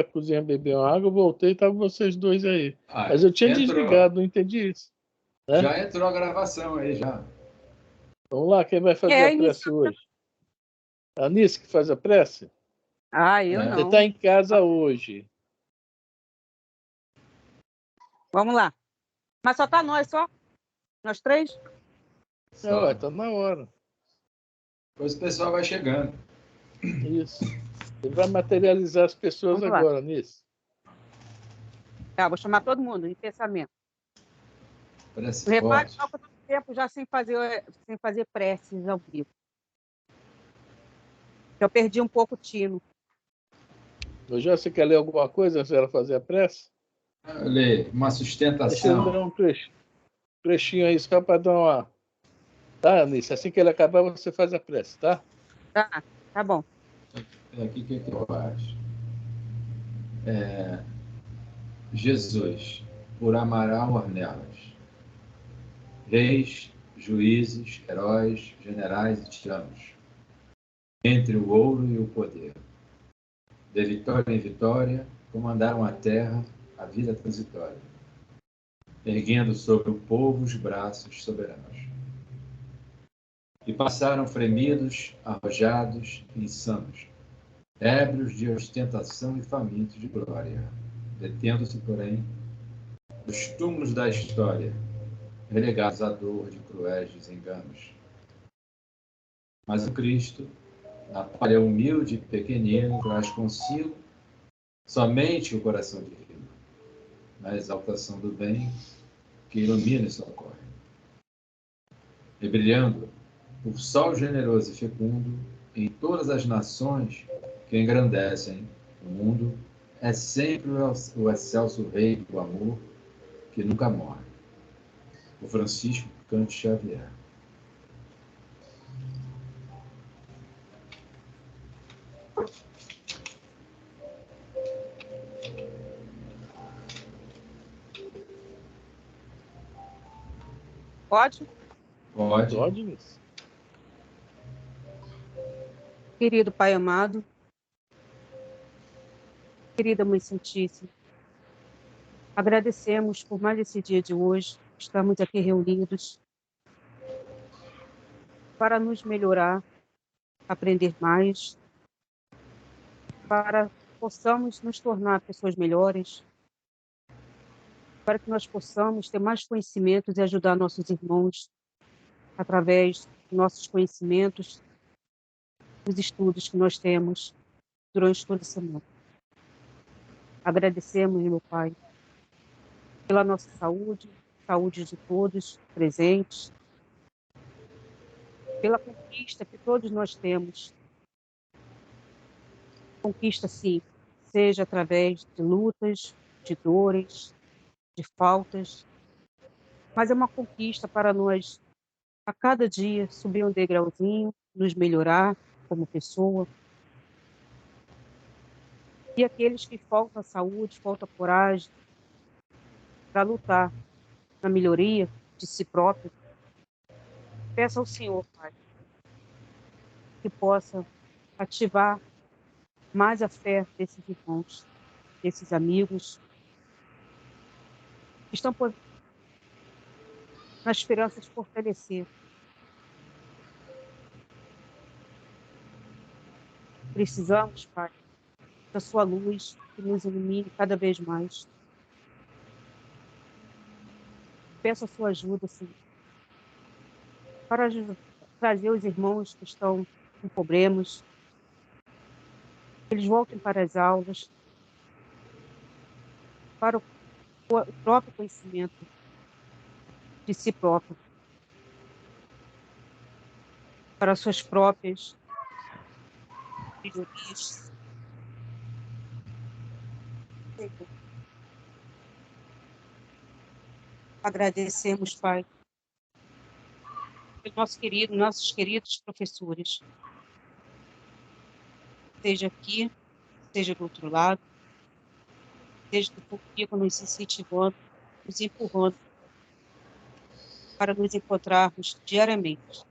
a cozinha beber uma água, eu voltei e estavam vocês dois aí. Ah, Mas eu tinha entrou. desligado, não entendi isso. Né? Já entrou a gravação aí, já. Vamos lá, quem vai fazer a prece hoje? A Anice que faz a prece? Eu não. Você está em casa hoje. Vamos lá. Mas só tá nós, só? Nós três? Não, está na hora. Depois o pessoal vai chegando. Isso. Você vai materializar as pessoas Vamos lá. agora, Anice. Tá, vou chamar todo mundo em pensamento. Parece Repare forte. só que eu tô com tempo já sem fazer preces ao vivo. Eu perdi um pouco o tino. Já você quer ler alguma coisa antes dela fazer a prece? Lê, uma Deixa eu sustentação. dar um trechinho aí só para dar uma... Tá, Anice? Assim que ele acabar, você faz a prece, tá? Tá bom. Aqui o que eu acho? Jesus, por Amaral Ornelas. Reis, juízes, heróis, generais e tiranos. Entre o ouro e o poder. De vitória em vitória, comandaram a terra, a vida transitória, erguendo sobre o povo os braços soberanos. E passaram fremidos, arrojados, insanos, ébrios de ostentação e famintos de glória, detendo-se, porém, nos túmulos da história, relegados à dor de cruéis desenganos. Mas o Cristo, na palha humilde e pequenino, traz consigo somente o coração divino, na exaltação do bem que ilumina e socorre. E brilhando, por sol generoso e fecundo, em todas as nações que engrandecem o mundo, é sempre o excelso rei do amor que nunca morre. O Francisco Cante Xavier. Pode? Pode, Anice. Querido Pai amado, querida Mãe Santíssima, agradecemos por mais esse dia de hoje. Estamos aqui reunidos para nos melhorar, aprender mais, para possamos nos tornar pessoas melhores, para que nós possamos ter mais conhecimentos e ajudar nossos irmãos através dos nossos conhecimentos, dos estudos que nós temos durante toda a semana. Agradecemos, meu Pai, pela nossa saúde, saúde de todos presentes, pela conquista que todos nós temos. Conquista, sim, seja através de lutas, de dores, de faltas, mas é uma conquista para nós, a cada dia, subir um degrauzinho, nos melhorar como pessoa. E aqueles que faltam saúde, falta coragem para lutar na melhoria de si próprio, peça ao Senhor, Pai, que possa ativar mais a fé desses irmãos, desses amigos, que estão na esperança de fortalecer. Precisamos, Pai, da sua luz que nos ilumine cada vez mais. Peço a sua ajuda, Senhor, para trazer os irmãos que estão com problemas, que eles voltem para as aulas, para o próprio conhecimento de si próprio, para as suas próprias melhorias. Agradecemos, Pai, pelos nossos queridos professores, seja aqui, seja do outro lado, seja que comigo nos incentivando, nos empurrando para nos encontrarmos diariamente.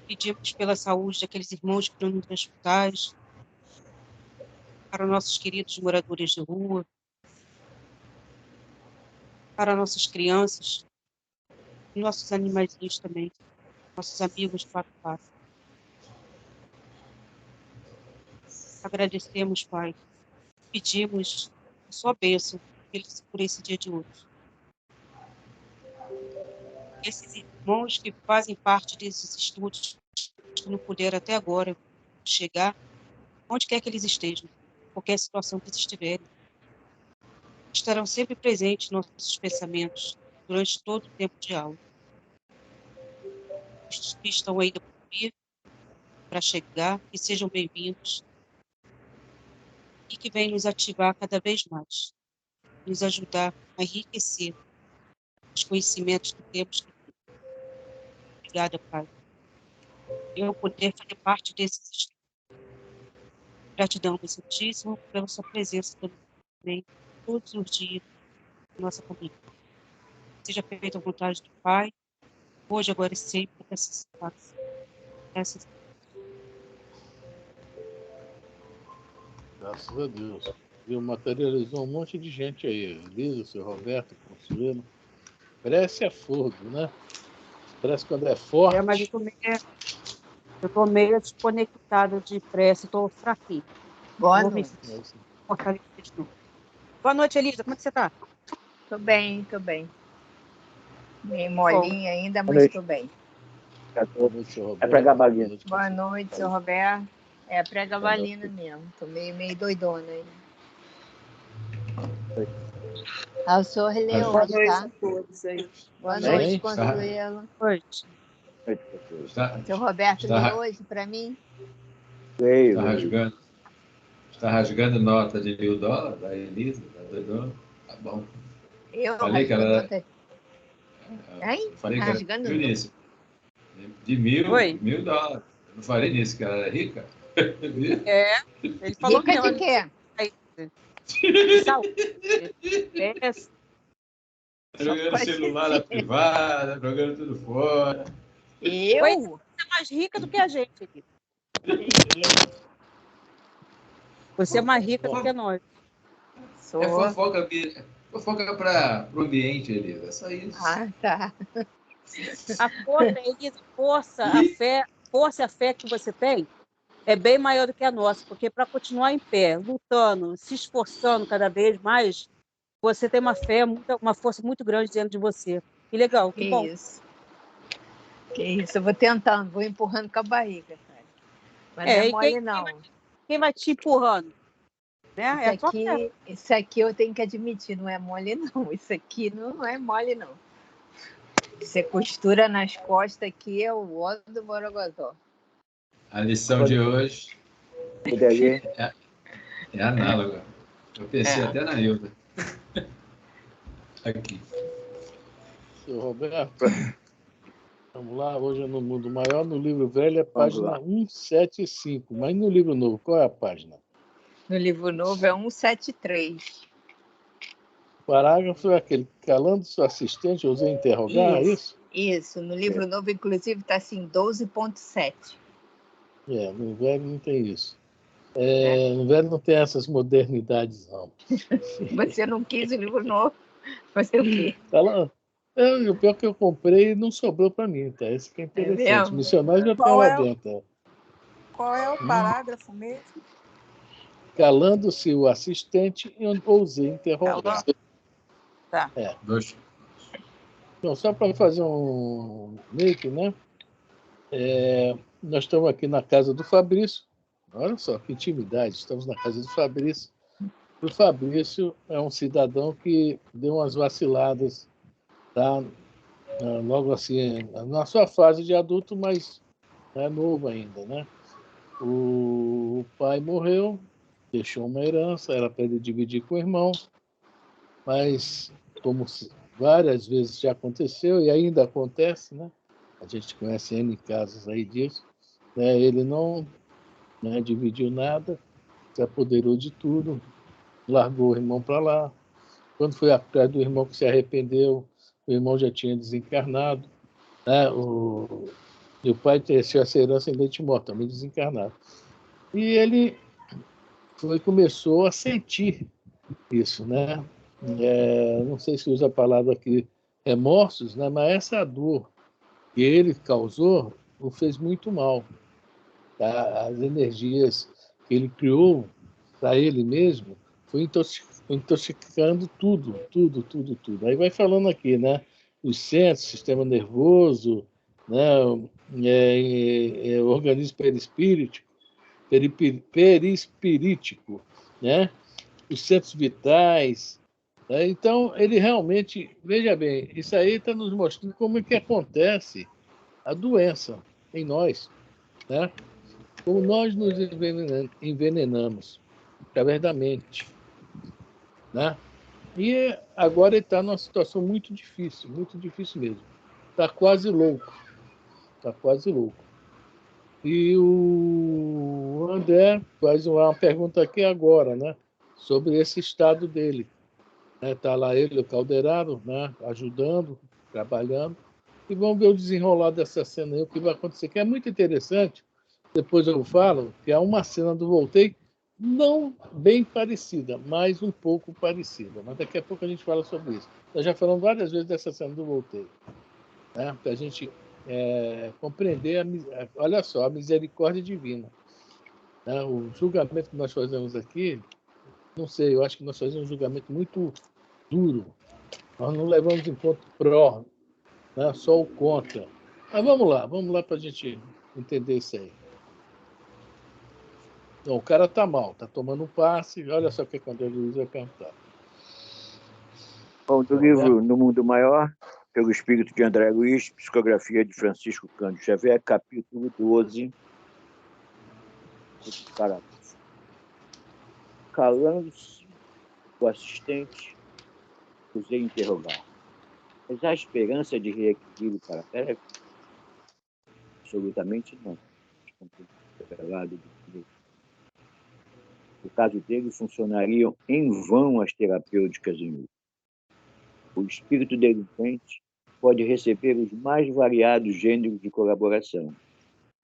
Pedimos pela saúde daqueles irmãos que estão nos hospitais, para nossos queridos moradores de rua, para nossas crianças, e nossos animaizinhos também, nossos amigos de quatro patas. Agradecemos, Pai, pedimos a sua bênção por esse dia de hoje. Esses irmãos que fazem parte desses estudos, que não puderam até agora chegar, onde quer que eles estejam, qualquer situação que eles estiverem, estarão sempre presentes nos nossos pensamentos durante todo o tempo de aula. Os que estão ainda por vir, para chegar, que sejam bem-vindos e que venham nos ativar cada vez mais, nos ajudar a enriquecer os conhecimentos que temos que ter. Obrigada, Pai. Eu poder fazer parte desses estudos. Gratidão, Deus Santíssimo, pela sua presença também, todos os dias, na nossa família. Seja feita a vontade do Pai, hoje, agora e sempre, que assim se faça. Graças a Deus. Viu? Materializou um monte de gente aí. Elisa, o seu Roberto, Consuelo. Prece é fogo, né? Parece quando é forte. mas eu tô meio desconectada de prece, estou fraquinha. Boa noite. Boa noite, Elisa. Como é que você está? Tô bem, tô bem. Meio molinha ainda, mas tô bem. É pré-gabalina. Boa noite, seu Roberto. É pré-gabalina mesmo. Tô meio doidona aí. O senhor lê hoje, tá? Boa noite, Consuelo. Boa noite. Seu Roberto lê hoje para mim? Está rasgando nota de $1.000 da Elisa? Tá doidona? Tá bom. Eu falei que ela era... Hein? Falei que Rasgando era nisso. De $1.000. Eu não falei nisso, que ela era rica? Ele falou rica de quê? Jogando celular na privada, jogando tudo fora. Você é mais rica do que a gente, querido. Você é mais rica do que nós. É fofoca para o ambiente, Elisa. É só isso. Ah, tá. A força, Elisa, a fé que você tem é bem maior do que a nossa, porque para continuar em pé, lutando, se esforçando cada vez mais, você tem uma fé, uma força muito grande dentro de você. Que legal, que bom. Que isso, eu vou tentando, vou empurrando com a barriga, cara. Mas não é mole, não. Quem vai te empurrando? Né? Isso aqui eu tenho que admitir, não é mole, não. Isso aqui não é mole, não. Você costura nas costas aqui, é o ó do Borogodó. A lição de hoje é análoga. Eu pensei até na Hilda. Aqui. Seu Roberto, vamos lá. Hoje é No Mundo Maior. No livro velho é página 175. Mas no livro novo, qual é a página? No livro novo é 173. O parágrafo é aquele: calando seu assistente, ousei interrogar, é isso? Isso. No livro novo, inclusive, está assim, 12.7. No velho não tem isso. No velho não tem essas modernidades, não. Você não quis o livro novo? Fazer o quê? O pior que eu comprei não sobrou para mim, tá? Esse que é interessante. O missionário já está lá dentro. Qual é o parágrafo mesmo? Calando-se o assistente, eu ousei interrogar. Tá. Então, só para fazer um make, né? Nós estamos aqui na casa do Fabrício. Olha só que intimidade, estamos na casa do Fabrício. O Fabrício é um cidadão que deu umas vaciladas, tá? Logo assim, na sua fase de adulto, mas é novo ainda, né? O pai morreu, deixou uma herança, era para ele dividir com o irmão, mas como várias vezes já aconteceu e ainda acontece, né? A gente conhece N casos aí disso, né? Ele não dividiu nada, se apoderou de tudo, largou o irmão para lá. Quando foi atrás do irmão que se arrependeu, o irmão já tinha desencarnado, né? E o pai teceu essa herança em leite morto, também desencarnado. E ele começou a sentir isso, né? Não sei se usa a palavra aqui, remorsos, né? Mas essa dor que ele causou o fez muito mal. Tá? As energias que ele criou para ele mesmo foi intoxicando tudo, tudo, tudo, tudo. Aí vai falando aqui, né? Os centros, sistema nervoso, né? O organismo perispirítico, né? Os centros vitais. Né? Então, ele realmente, veja bem, isso aí está nos mostrando como é que acontece a doença em nós, né? Como nós nos envenenamos através da mente, né? E agora ele está numa situação muito difícil mesmo. Está quase louco, está quase louco. E o André faz uma pergunta aqui agora, né? Sobre esse estado dele. Está lá ele, o Calderaro, né? Ajudando, trabalhando. E vamos ver o desenrolar dessa cena aí, o que vai acontecer, que é muito interessante. Depois eu falo que há uma cena do Voltei, não bem parecida, mas um pouco parecida. Mas daqui a pouco a gente fala sobre isso. Nós já falamos várias vezes dessa cena do Voltei, né? Para a gente compreender, olha só, a misericórdia divina. Né? O julgamento que nós fazemos aqui, não sei, eu acho que nós fazemos um julgamento muito duro. Nós não levamos em conta o pró, né? Só o contra. Mas vamos lá para a gente entender isso aí. Não, o cara está mal, está tomando um passe. Olha só o que a André Luiz vai perguntar. Bom, do livro No Mundo Maior, pelo espírito de André Luiz, psicografia de Francisco Cândido Xavier, capítulo 12. Parágrafo. Calando-se, o assistente usei interrogar. Mas há esperança de reequilíbrio para a Pérez? Absolutamente não. No caso dele, funcionariam em vão as terapêuticas em uso. O espírito delinquente pode receber os mais variados gêneros de colaboração,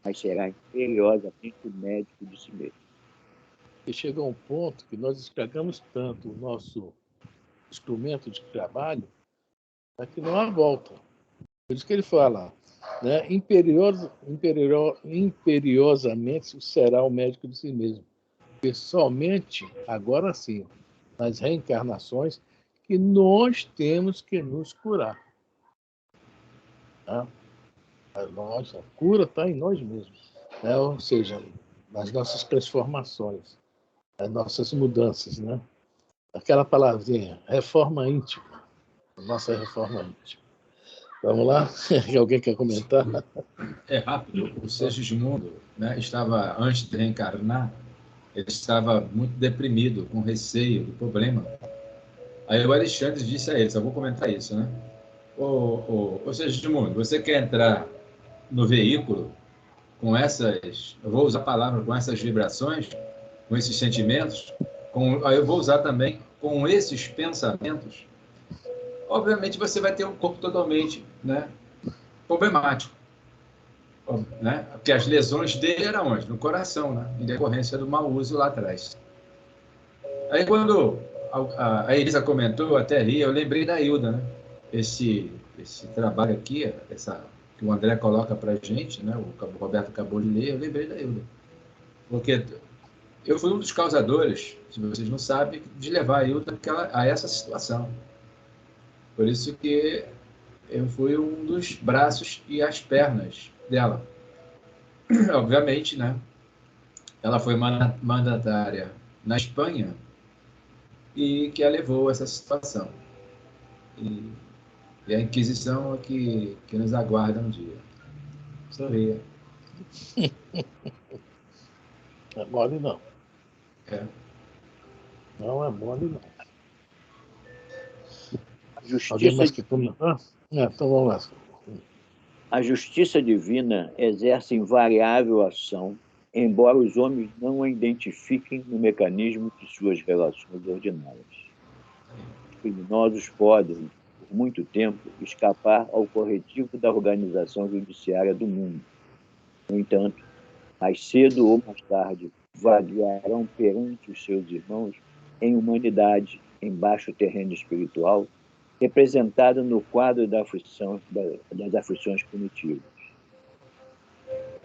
mas será imperiosamente médico de si mesmo. E chega a um ponto que nós estragamos tanto o nosso instrumento de trabalho, que não há volta. Por isso que ele fala, né? Imperiosamente será o médico de si mesmo. Porque somente, agora sim, nas reencarnações, que nós temos que nos curar. Tá? A cura está em nós mesmos. Né? Ou seja, nas nossas transformações, nas nossas mudanças. Né? Aquela palavrinha, reforma íntima. A nossa reforma íntima. Vamos lá? Alguém quer comentar? É rápido. O Segismundo, né, estava, antes de reencarnar, ele estava muito deprimido, com receio do problema. Aí o Alexandre disse a ele, só vou comentar isso, né? Ô Segismundo, você quer entrar no veículo com essas, eu vou usar a palavra, com essas vibrações, com esses sentimentos, aí eu vou usar também com esses pensamentos? Obviamente você vai ter um corpo totalmente, né, problemático. Né? Porque as lesões dele eram onde? No coração, né? Em decorrência do mau uso lá atrás. Aí quando a Elisa comentou, até ri, eu lembrei da Hilda, né? Esse trabalho aqui, que o André coloca para a gente, né? O Roberto acabou de ler, eu lembrei da Hilda. Porque eu fui um dos causadores, se vocês não sabem, de levar a Hilda a essa situação. Por isso que eu fui um dos braços e as pernas dela. Obviamente, né? Ela foi mandatária na Espanha e que a levou a essa situação. E a Inquisição é que nos aguarda um dia. Sorria. Não é mole, não. É. Não é mole, não. Alguém mais que comentar? Então vamos lá. A justiça divina exerce invariável ação, embora os homens não a identifiquem no mecanismo de suas relações ordinárias. Os criminosos podem, por muito tempo, escapar ao corretivo da organização judiciária do mundo. No entanto, mais cedo ou mais tarde, vaguearão perante os seus irmãos em humanidade, em baixo terreno espiritual, representada no quadro das aflições primitivas.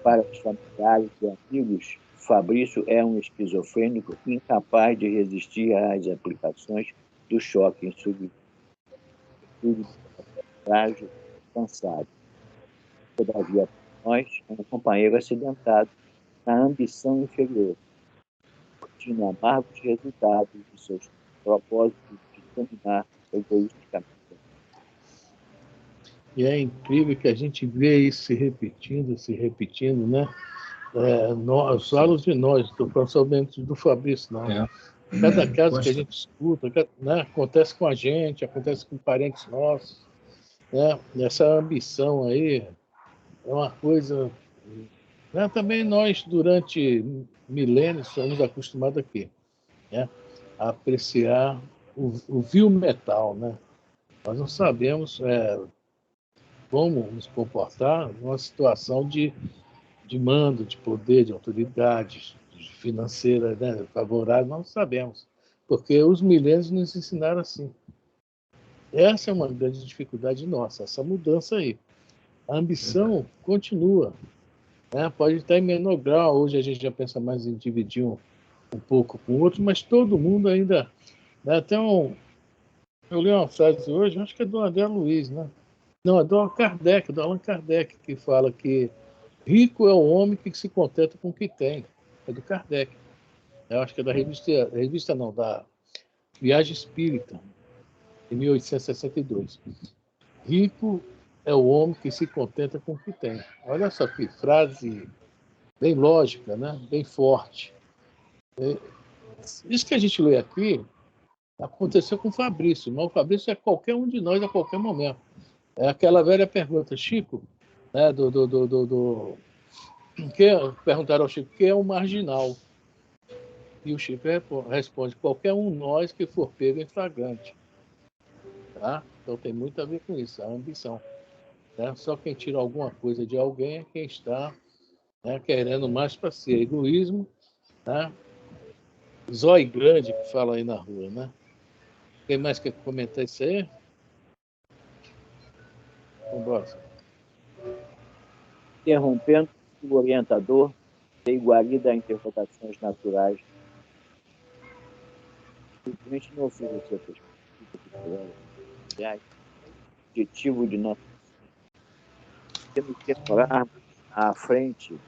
Para os familiares e amigos, Fabrício é um esquizofrênico incapaz de resistir às aplicações do choque em frágil, cansado. Todavia, nós, um companheiro acidentado na ambição inferior, curtindo amargos resultados de seus propósitos de dominar egoisticamente. E é incrível que a gente vê isso se repetindo, né? Nós falos de nós, estou falando somente do Fabrício, não. Cada caso que a gente escuta, né, acontece com a gente, acontece com parentes nossos, né? Essa ambição aí é uma coisa, né? Também nós, durante milênios, somos acostumados aqui, né? A apreciar o vil metal, né? Nós não sabemos como nos comportar numa situação de mando, de poder, de autoridade financeira, né, favorável, não sabemos, porque os milênios nos ensinaram assim. Essa é uma grande dificuldade nossa, essa mudança aí. A ambição continua, né? Pode estar em menor grau, hoje a gente já pensa mais em dividir um pouco com o outro, mas todo mundo ainda... Né, eu li uma frase hoje, acho que é do André Luiz, né? Não, é do Allan Kardec, que fala que rico é o homem que se contenta com o que tem. É do Kardec. Eu acho que é da revista não, da Viagem Espírita, de 1862. Rico é o homem que se contenta com o que tem. Olha só que frase bem lógica, né? Bem forte. Isso que a gente lê aqui aconteceu com o Fabrício, mas o Fabrício é qualquer um de nós a qualquer momento. É aquela velha pergunta, Chico, né, que perguntaram ao Chico, o que é um marginal? E o Chico responde, qualquer um de nós que for pego em flagrante. Tá? Então tem muito a ver com isso, a ambição. Né? Só quem tira alguma coisa de alguém é quem está, né, querendo mais para si. Egoísmo, né? Zóio grande que fala aí na rua, né? Quem mais quer comentar isso aí? Vamos embora. Interrompendo o orientador, dei guarida a interpretações naturais. Simplesmente não oferecer perspectiva cultural, objetivo de nosso temos que morar à frente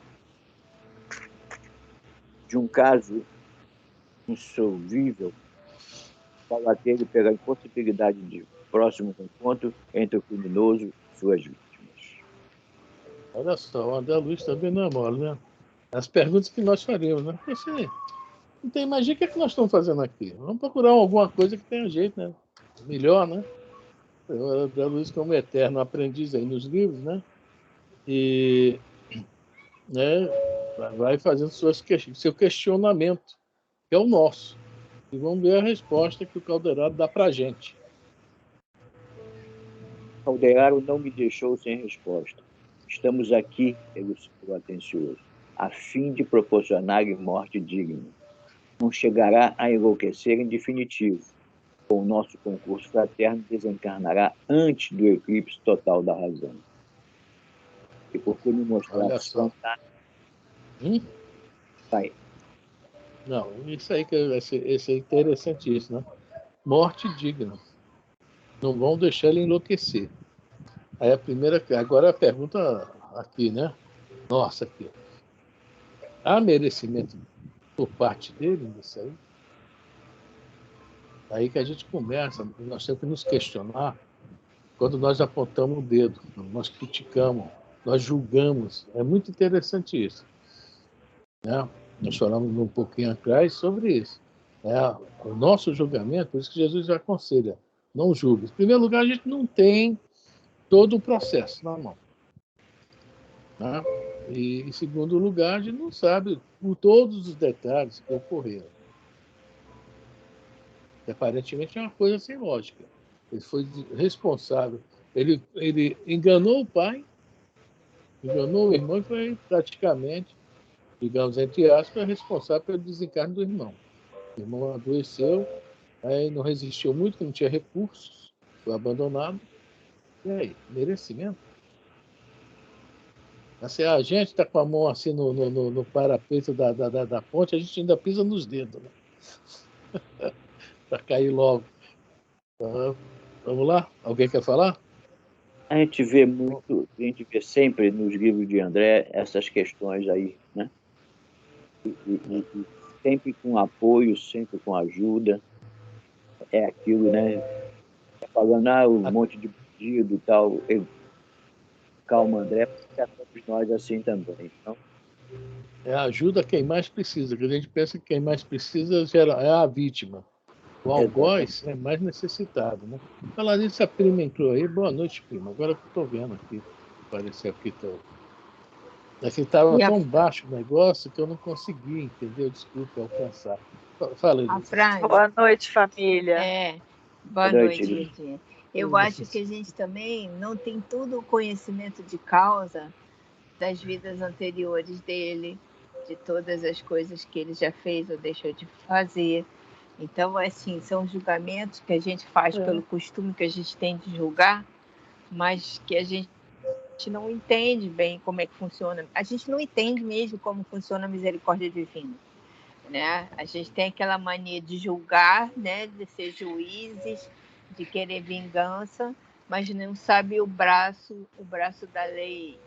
de um caso insolvível para aquele pela impossibilidade de próximo encontro entre o criminoso e suas vítimas. Olha só, o André Luiz também não é mole, né? As perguntas que nós faríamos, né? Você não tem magia, o que é que nós estamos fazendo aqui? Vamos procurar alguma coisa que tenha jeito, né? Melhor, né? O André Luiz como eterno aprendiz aí nos livros, né? E, né, vai fazendo seu questionamento, que é o nosso. E vamos ver a resposta que o Calderaro dá para a gente. Calderaro não me deixou sem resposta. Estamos aqui, elucidou atencioso, a fim de proporcionar-lhe morte digna. Não chegará a enlouquecer em definitivo. Com o nosso concurso fraterno, desencarnará antes do eclipse total da razão. E por que me mostrar fantástico? Vai. Não, isso aí que esse é interessantíssimo, né? Morte digna. Não vão deixar ele enlouquecer. Aí a primeira, agora a pergunta aqui, né? Nossa, aqui. Há merecimento por parte dele nisso aí? Aí que a gente começa, nós temos que nos questionar quando nós apontamos o dedo, nós criticamos, nós julgamos. É muito interessante isso. Né? Nós falamos um pouquinho atrás sobre isso. O nosso julgamento, por isso que Jesus aconselha, não julgue. Em primeiro lugar, a gente não tem todo o processo na mão. Né? E, em segundo lugar, a gente não sabe por todos os detalhes que ocorreram. E, aparentemente é uma coisa sem lógica. Ele foi responsável. Ele enganou o pai, enganou o irmão e foi praticamente digamos, entre aspas, responsável pelo desencarne do irmão. O irmão adoeceu, aí não resistiu muito, não tinha recursos, foi abandonado. E aí, merecimento? Assim, a gente está com a mão assim no parapeito da ponte, a gente ainda pisa nos dedos, né? Para cair logo. Então, vamos lá? Alguém quer falar? A gente vê sempre nos livros de André essas questões aí, né? E sempre com apoio, sempre com ajuda. É aquilo, né? Tá falando, um monte de bandido e tal. Calma, André, porque somos nós assim também. Então, Ajuda quem mais precisa, que a gente pensa que quem mais precisa é a vítima. O algoz é mais necessitado, né? Falar nisso, a prima entrou aí. Boa noite, prima. Agora que eu estou vendo aqui, apareceu aqui. Aqui estava tão baixo o negócio que eu não consegui, entendeu? Desculpa, alcançar. Fala, Elisa. Boa noite, família. Boa noite, Lidinha. Eu acho que a gente também não tem todo o conhecimento de causa das vidas anteriores dele, de todas as coisas que ele já fez ou deixou de fazer. Então, assim, são julgamentos que a gente faz pelo costume que a gente tem de julgar, mas que a gente não entende bem como é que funciona. A gente não entende mesmo como funciona a misericórdia divina, né? A gente tem aquela mania de julgar, né? De ser juízes, de querer vingança, mas não sabe o braço da lei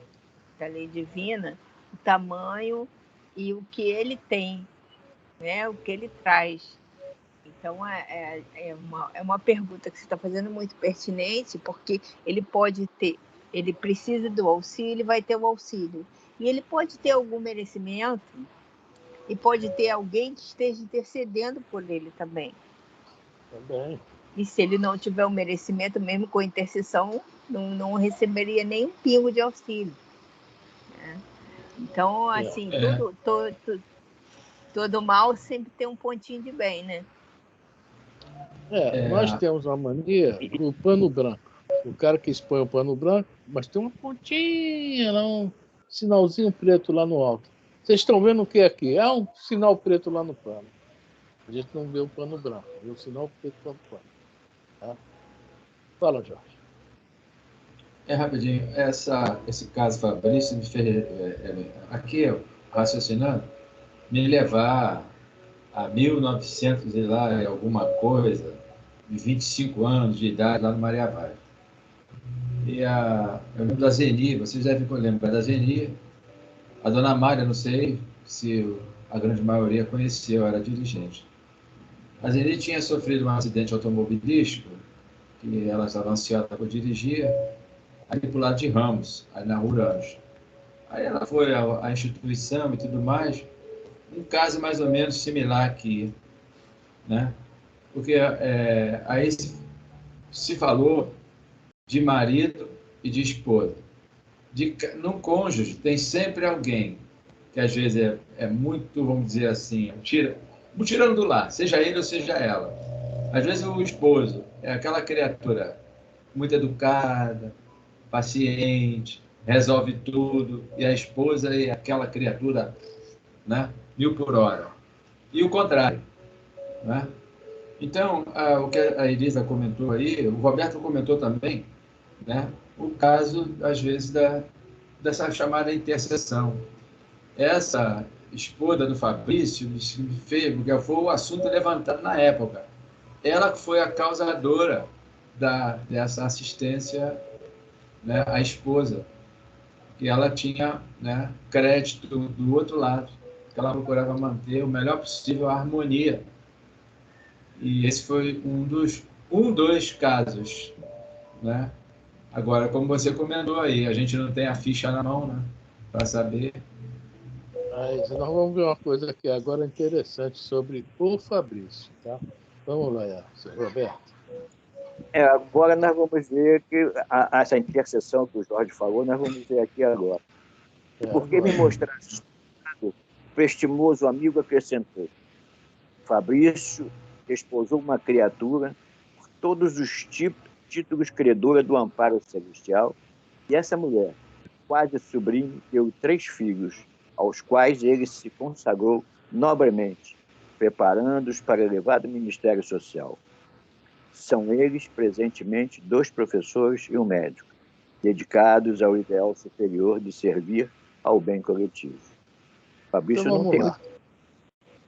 divina, o tamanho e o que ele tem, né? O que ele traz. Então, é uma pergunta que você está fazendo muito pertinente, porque ele precisa do auxílio, ele vai ter o auxílio. E ele pode ter algum merecimento e pode ter alguém que esteja intercedendo por ele também. Também. E se ele não tiver o merecimento, mesmo com intercessão, não receberia nem um pingo de auxílio. Né? Então, assim, todo mal sempre tem um pontinho de bem, né? Nós temos uma mania do pano branco. O cara que expõe o pano branco, mas tem uma pontinha lá, um sinalzinho preto lá no alto. Vocês estão vendo o que é aqui? É um sinal preto lá no pano. A gente não vê o pano branco, vê o sinal preto lá no pano. Tá? Fala, Jorge. Rapidinho, esse caso Fabrício me fez, aqui, raciocinando, me levar a 1900 e lá alguma coisa, de 25 anos de idade, lá no Maria Vale. E eu lembro da Zeni, vocês devem lembrar da Zeni, a dona Mária, não sei se a grande maioria conheceu, era dirigente. A Zeni tinha sofrido um acidente automobilístico, que ela estava ansiosa por dirigir, ali para o lado de Ramos, ali na Urânios. Aí ela foi à instituição e tudo mais, um caso mais ou menos similar aqui, né? Porque aí se falou de marido e de esposa. No cônjuge tem sempre alguém que às vezes é muito, vamos dizer assim, tirando do lar, seja ele ou seja ela. Às vezes o esposo é aquela criatura muito educada, paciente, resolve tudo, e a esposa é aquela criatura, né, 1000 por hora. E o contrário, né? Então, o que a Elisa comentou aí, o Roberto comentou também, né, o caso, às vezes, dessa chamada intercessão. Essa esposa do Fabrício porque foi o assunto levantado na época. Ela foi a causadora dessa assistência, né, à esposa, que ela tinha, né, crédito do outro lado, que ela procurava manter o melhor possível a harmonia. E esse foi um dos casos, né? Agora, como você comentou aí, a gente não tem a ficha na mão, né, para saber. Mas nós vamos ver uma coisa aqui agora interessante sobre o Fabrício, tá? Vamos lá, seu Roberto. Agora nós vamos ver que essa interseção que o Jorge falou, nós vamos ver aqui agora. Porque me mostraste o prestimoso amigo acrescentou: Fabrício esposou uma criatura por todos os títulos credora do amparo celestial, e essa mulher, quase sobrinho, deu 3 filhos aos quais ele se consagrou nobremente, preparando-os para o elevado ministério social. São eles, presentemente, 2 professores e um médico, dedicados ao ideal superior de servir ao bem coletivo. Fabrício Então, não vamos tem... lá.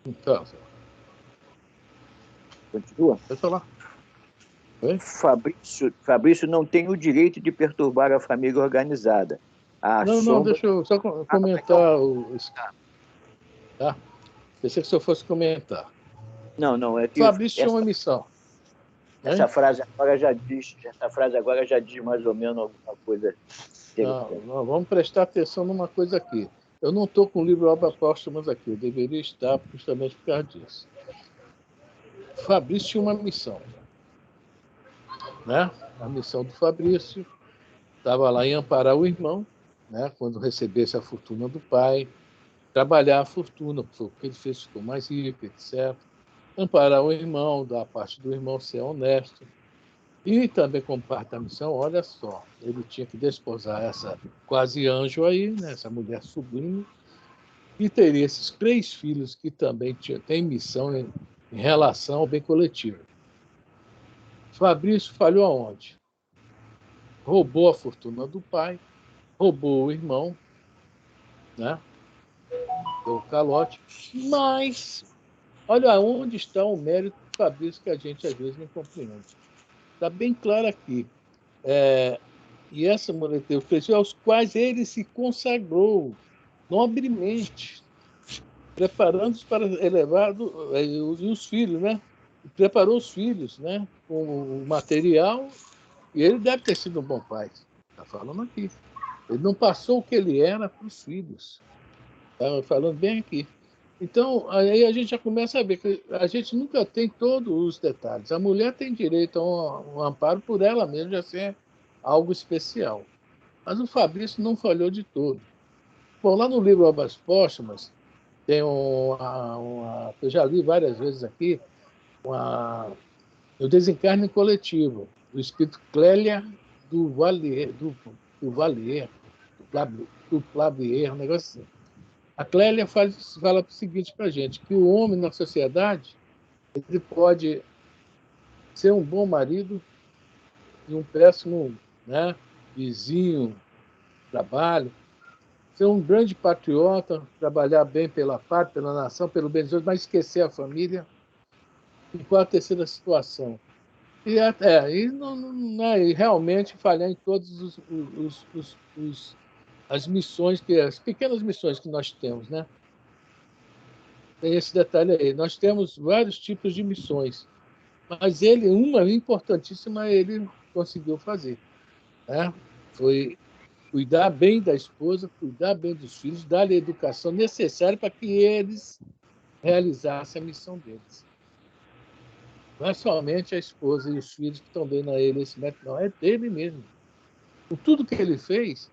Então, Continua? pode falar. Oi? Fabrício não tem o direito de perturbar a família organizada. Não, deixa eu só comentar. Tá? Pensei que o senhor fosse comentar. Não, é que Fabrício tinha uma missão. Essa frase agora já diz mais ou menos alguma coisa interessante. Não, vamos prestar atenção numa coisa aqui. Eu não estou com o livro Obras Póstumas aqui, eu deveria estar justamente por causa disso. Fabrício tinha uma missão. Né? A missão do Fabrício estava lá em amparar o irmão, né? Quando recebesse a fortuna do pai, trabalhar a fortuna, porque ele fez, ficou mais rico, etc. Amparar o irmão, da parte do irmão ser honesto. E também, como parte da missão, olha só, ele tinha que desposar essa quase anjo aí, né, essa mulher sublime, e teria esses 3 filhos que também têm missão em relação ao bem coletivo. Fabrício falhou aonde? Roubou a fortuna do pai, roubou o irmão, né? Deu o calote, mas olha onde está o mérito do Fabrício que a gente às vezes não compreende. Está bem claro aqui. E essa mulher teve filhos aos quais ele se consagrou nobremente, preparando-os para elevar os filhos, né? Preparou os filhos, né? Com o material, e ele deve ter sido um bom pai. Está falando aqui. Ele não passou o que ele era para os filhos. Está falando bem aqui. Então, aí a gente já começa a ver que a gente nunca tem todos os detalhes. A mulher tem direito a um amparo por ela mesma, já ser algo especial. Mas o Fabrício não falhou de todo. Bom, lá no livro Obras Póstumas, tem eu já li várias vezes aqui, o Desencarne Coletivo, do espírito Clélia do Plavier, um negócio assim. A Clélia fala o seguinte para a gente, que o homem na sociedade ele pode ser um bom marido e um péssimo, né, vizinho, trabalho, ser um grande patriota, trabalhar bem pela pátria, pela nação, pelo bem dos outros, mas esquecer a família. E qual a terceira situação? E realmente falhar em todas as missões, as pequenas missões que nós temos, né? Tem esse detalhe aí. Nós temos vários tipos de missões, mas uma importantíssima ele conseguiu fazer, né? Foi cuidar bem da esposa, cuidar bem dos filhos, dar a educação necessária para que eles realizassem a missão deles. Não é somente a esposa e os filhos que estão dando a ele esse mérito, não, é dele mesmo. Com tudo que ele fez,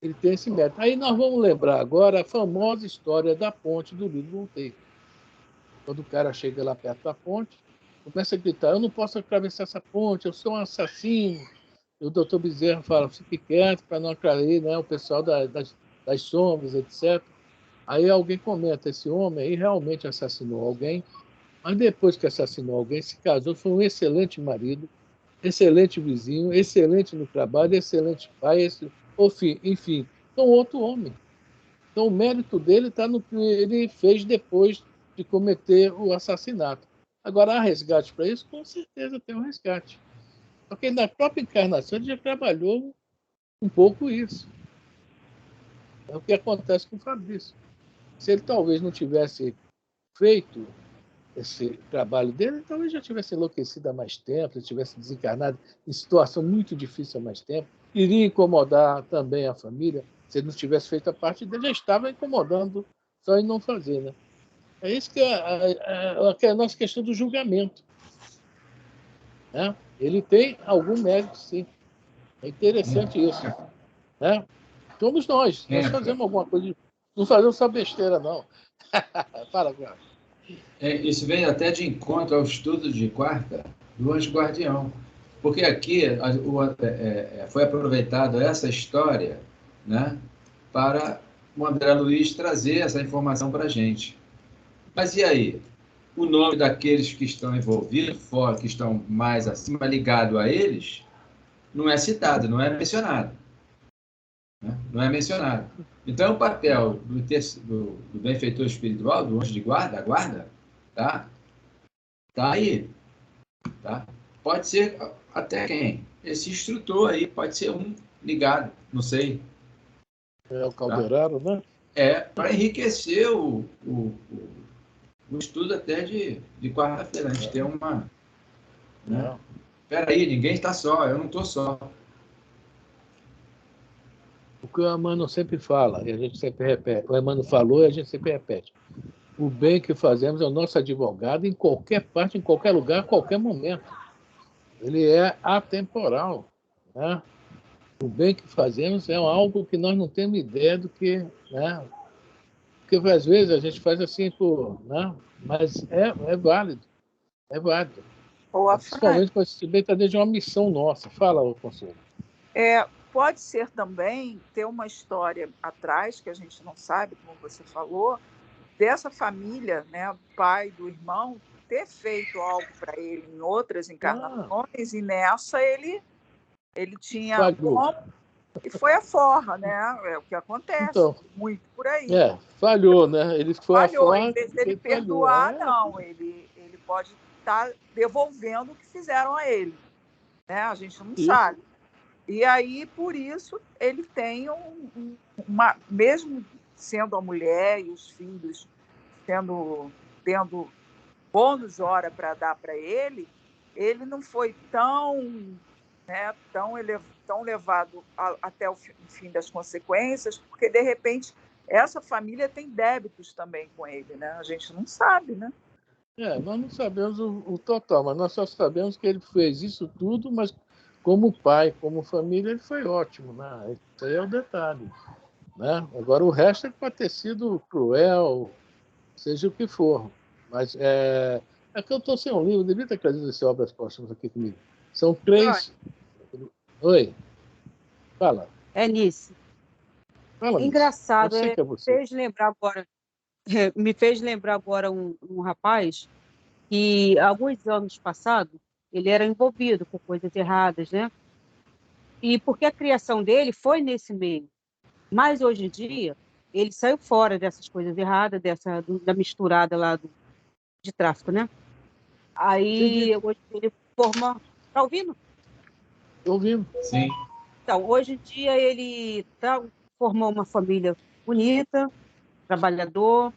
ele tem esse mérito. Aí nós vamos lembrar agora a famosa história da ponte do livro Monteiro. Quando o cara chega lá perto da ponte, começa a gritar, eu não posso atravessar essa ponte, eu sou um assassino. E o doutor Bezerra fala, fique quieto para não atrair, né, o pessoal das sombras, etc. Aí alguém comenta, esse homem aí realmente assassinou alguém, mas depois que assassinou alguém, se casou, foi um excelente marido, excelente vizinho, excelente no trabalho, excelente pai, enfim, então outro homem. Então o mérito dele está no que ele fez depois de cometer o assassinato. Agora, há resgate para isso? Com certeza tem um resgate. Porque na própria encarnação ele já trabalhou um pouco isso. É o que acontece com o Fabrício. Se ele talvez não tivesse feito esse trabalho dele, então ele já tivesse enlouquecido há mais tempo, ele tivesse desencarnado em situação muito difícil há mais tempo, iria incomodar também a família, se ele não tivesse feito a parte dele, já estava incomodando só em não fazer, né? É isso que é a nossa questão do julgamento, né? Ele tem algum mérito, sim. É interessante isso, né? Somos nós fazemos alguma coisa, não fazemos só besteira, não. Fala, cara. Isso vem até de encontro ao estudo de quarta do Anjo Guardião. Porque aqui foi aproveitado essa história, né, para o André Luiz trazer essa informação para a gente. Mas e aí? O nome daqueles que estão envolvidos, fora, que estão mais acima, ligado a eles, não é citado, não é mencionado. Né? Não é mencionado. Então, o papel do benfeitor espiritual, do anjo de guarda, a guarda, tá aí. Tá? Pode ser até quem? Esse instrutor aí, pode ser um ligado, não sei. É o Calderaro, né? Para enriquecer o estudo até de quarta-feira. A gente tem uma... Né? Espera aí, ninguém está só, eu não estou só. O que o Emmanuel sempre fala, e a gente sempre repete. O Emmanuel falou e a gente sempre repete. O bem que fazemos é o nosso advogado em qualquer parte, em qualquer lugar, a qualquer momento. Ele é atemporal. Né? O bem que fazemos é algo que nós não temos ideia do que... Né? Porque às vezes a gente faz assim, né? Mas é válido. É válido. Principalmente quando esse bem está dentro de uma missão nossa. Fala, ô Conselho. Pode ser também ter uma história atrás, que a gente não sabe, como você falou, dessa família, né, o pai do irmão, ter feito algo para ele em outras encarnações, e nessa ele tinha como, e foi a forra, né? É o que acontece então, muito por aí. Falhou, né? Ele foi falhou. A forra, em vez dele perdoar, não, ele pode estar devolvendo o que fizeram a ele. Né? A gente não sabe. E aí, por isso, ele tem uma... Mesmo sendo a mulher e os filhos tendo bônus hora para dar para ele não foi tão levado até o fim das consequências, porque, de repente, essa família tem débitos também com ele. Né? A gente não sabe, né? Nós não sabemos o total, mas nós só sabemos que ele fez isso tudo, mas como pai, como família, ele foi ótimo, né? Isso aí é o detalhe, né? Agora, o resto pode ter sido cruel, seja o que for. Mas é que eu estou sem um livro, devia ter trazido esse Obras Póstumas aqui comigo. São 3... Oi? Fala. É nisso. Fala, engraçado, é me fez lembrar agora um rapaz que, alguns anos passados, ele era envolvido com coisas erradas, né? E porque a criação dele foi nesse meio. Mas, hoje em dia, ele saiu fora dessas coisas erradas, da misturada lá de tráfico, né? Aí, hoje ele forma... Tá ouvindo? Estou ouvindo. Sim. Então, hoje em dia, ele formou uma família bonita, trabalhador,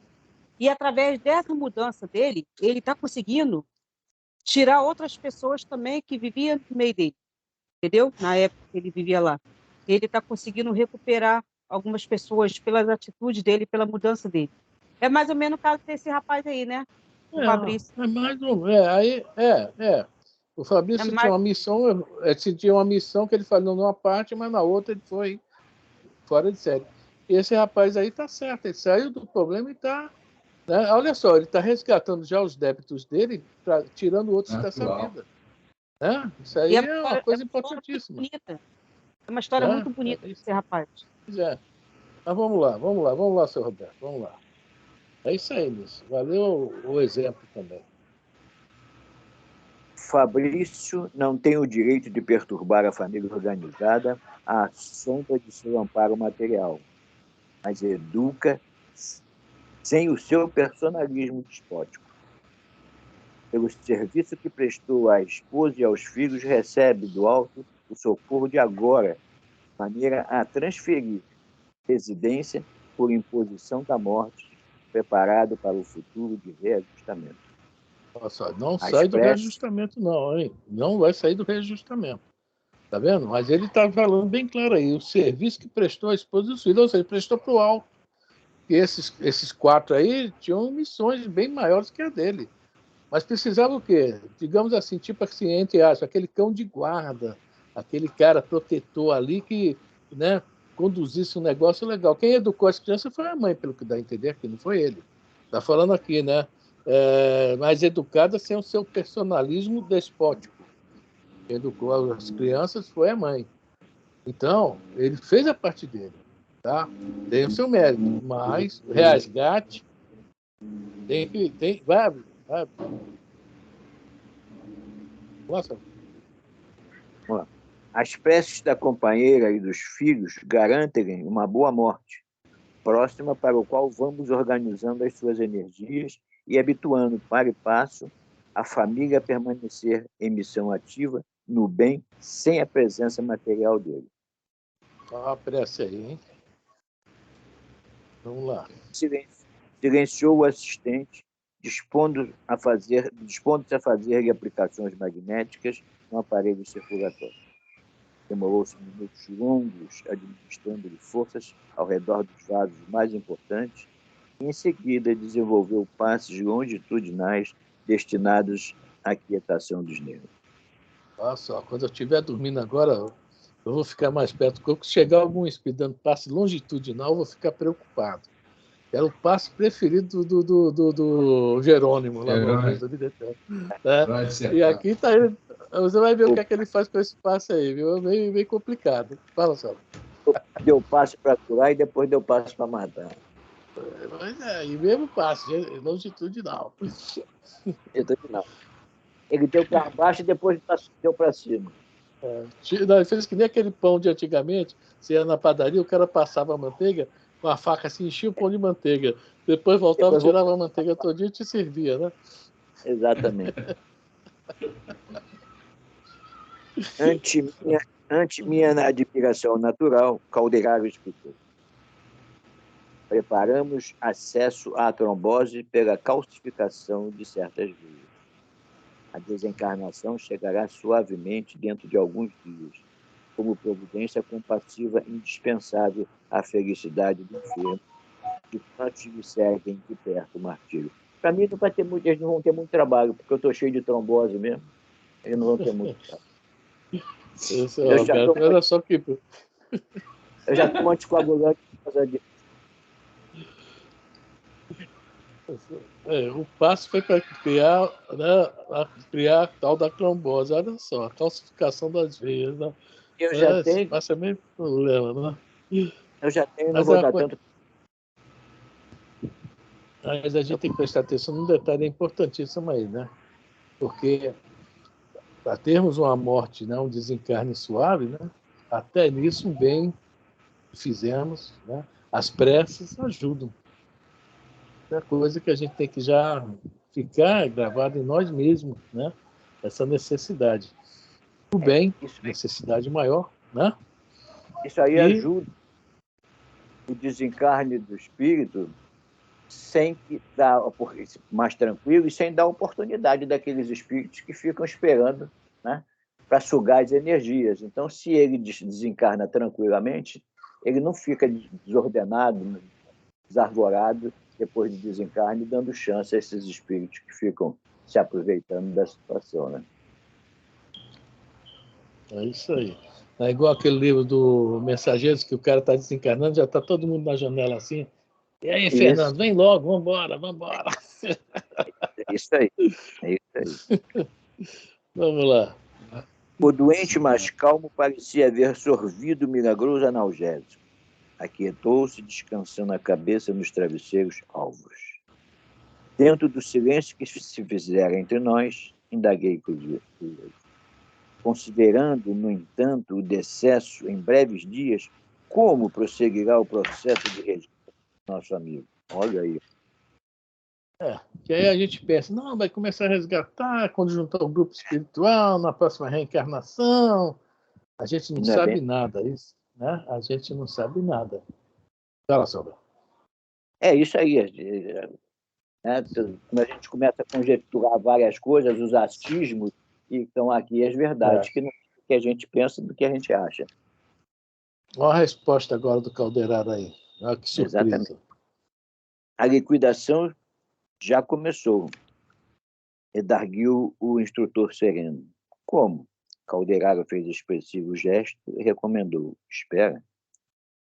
e através dessa mudança dele, ele está conseguindo tirar outras pessoas também que viviam no meio dele, entendeu? Na época que ele vivia lá. Ele está conseguindo recuperar algumas pessoas pelas atitudes dele, pela mudança dele. É mais ou menos o caso desse rapaz aí, né? O Fabrício. É mais ou menos. O Fabrício tinha uma missão que ele falou numa parte, mas na outra ele foi fora de série. E esse rapaz aí está certo, ele saiu do problema e está... Né? Olha só, ele está resgatando já os débitos dele, tirando outros dessa vida. Né? Isso aí é uma coisa importantíssima. É uma história muito bonita desse rapaz. Mas vamos lá, seu Roberto, vamos lá. É isso aí, Nisso. Valeu o exemplo também. Fabrício não tem o direito de perturbar a família organizada à sombra de seu amparo material, mas educa sem o seu personalismo despótico. Pelo serviço que prestou à esposa e aos filhos, recebe do alto o socorro de agora, de maneira a transferir residência por imposição da morte, preparado para o futuro de reajustamento. Nossa, não sai do reajustamento, não, hein? Não vai sair do reajustamento. Tá vendo? Mas ele está falando bem claro aí, o serviço que prestou à esposa e aos filhos, ou seja, ele prestou para o alto. E esses 4 aí tinham missões bem maiores que a dele. Mas precisava o quê? Digamos assim, tipo assim, entre aspas, aquele cão de guarda, aquele cara protetor ali que, né, conduzisse um negócio legal. Quem educou as crianças foi a mãe, pelo que dá a entender aqui, não foi ele. Está falando aqui, né? Mais educada sem o seu personalismo despótico. Quem educou as crianças foi a mãe. Então, ele fez a parte dele. Tá? Tem o seu mérito, mas o resgate vai abrir. Nossa. As preces da companheira e dos filhos garantem uma boa morte, próxima para o qual vamos organizando as suas energias e habituando, para e passo, a família a permanecer em missão ativa, no bem, sem a presença material dele. Olha a prece aí, hein? Vamos lá. Silenciou o assistente, dispondo-se a fazer-lhe aplicações magnéticas no aparelho circulatório. Demorou-se minutos longos administrando-lhe forças ao redor dos vasos mais importantes e, em seguida, desenvolveu passes longitudinais destinados à quietação dos nervos. Olha só, quando eu estiver dormindo agora, eu vou ficar mais perto. Quando chegar algum espírito dando passe longitudinal, eu vou ficar preocupado. Era o passe preferido do Jerônimo, lá no Reino da Vida Eterna. E aqui está ele. Você vai ver o que é que ele faz com esse passe aí, viu? É meio complicado. Fala, só. Deu passe para curar e depois deu passe para matar. Mas e mesmo passe, longitudinal. Ele deu para baixo e depois deu para cima. Ele fez que nem aquele pão de antigamente. Você ia na padaria, o cara passava a manteiga com a faca assim, enchia o pão de manteiga. Depois voltava, tirava a manteiga todinha e te servia, né? Exatamente. Ante minha admiração natural, Calderaro explicou. Preparamos acesso à trombose pela calcificação de certas vias. A desencarnação chegará suavemente dentro de alguns dias, como providência compassiva indispensável à felicidade do enfermo, de quantos lhe seguem de perto o martírio. Para mim, eles não vão ter muito trabalho, porque eu estou cheio de trombose mesmo. Eles não vão ter muito trabalho. Olha só que... Eu já tomo anticoagulante por causa disso. O passo foi para criar a tal da trombose. Olha só, a calcificação das veias. Né? Eu já tenho. Passa meio problema, né? Eu já tenho, não vou dar tanto. Mas a gente tem que prestar atenção num detalhe importantíssimo aí, né? Porque para termos uma morte, né, um desencarne suave, né? Até nisso, bem fizemos, né? As preces ajudam. É coisa que a gente tem que já ficar gravado em nós mesmos, né? Essa necessidade. O bem, necessidade maior, né? Isso aí ajuda o desencarne do espírito sem que dar mais tranquilo e sem dar oportunidade daqueles espíritos que ficam esperando, né, para sugar as energias. Então, se ele desencarna tranquilamente, ele não fica desordenado, desarvorado depois do desencarne, dando chance a esses espíritos que ficam se aproveitando da situação, né? É isso aí. É igual aquele livro do Mensageiros, que o cara está desencarnando, já está todo mundo na janela assim. E aí, isso. Fernando, vem logo, vambora. É isso aí. Vamos lá. O doente mais calmo parecia haver sorvido milagroso analgésico. Aquietou-se, descansando a cabeça nos travesseiros alvos. Dentro do silêncio que se fizera entre nós, indaguei curioso. Considerando, no entanto, o decesso em breves dias, como prosseguirá o processo de registro do nosso amigo? Olha aí. Que aí a gente pensa, não, vai começar a resgatar quando juntar o grupo espiritual, na próxima reencarnação. A gente não sabe nada, isso, né? A gente não sabe nada. Fala, Sobra. É isso aí. A gente começa a conjecturar várias coisas, os achismos, e estão aqui as verdades, que não é o que a gente pensa do que a gente acha. Olha a resposta agora do Calderaro aí. Olha que surpresa. Exatamente. A liquidação já começou, redarguiu o instrutor sereno. Como? Calderaro fez expressivo gesto e recomendou. Espera.